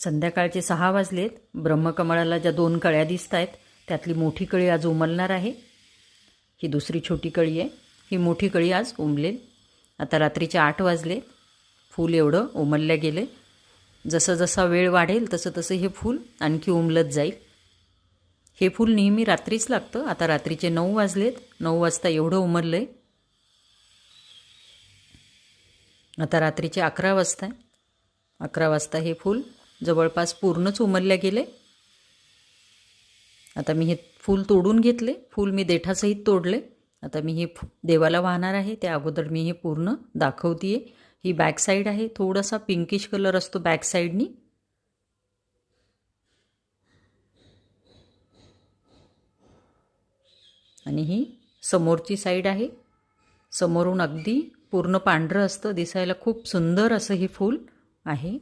संध्याकाळचे 6 वाजलेत. ब्रह्मकमळाला ज्या 2 कळ्या दिसत आहेत त्यातली मोठी कळी आज उमलणार आहे. ही दुसरी छोटी कळी आहे. ही मोठी कळी आज उमलेल. आता रात्रीचे 8 वाजले. फूल एवढं उमलल्या गेले. जसं जसा वेळ वाढेल तसं तसं हे फूल आणखी उमलत जाईल. हे फूल नेहमी रात्रीच लागतं. आता रात्रीचे 9 वाजलेत. 9 वाजता एवढं उमललं आहे. आता रात्रीचे 11 वाजता आहे. 11 वाजता हे फूल जवळपास पूर्णच उमलल्या गेले. आता मी हे फूल तोडून घेतले. फूल मी देठासहित तोडले. आता मी हे देवाला वाहणार आहे. त्या अगोदर मी हे पूर्ण दाखवते. ही बॅक साईड आहे. थोडासा पिंकिश कलर असतो बॅक साईडनी. आणि ही समोरची साईड आहे. समोरून अगदी पूर्ण पांढरं असतं. दिसायला खूप सुंदर असं हे फूल आहे.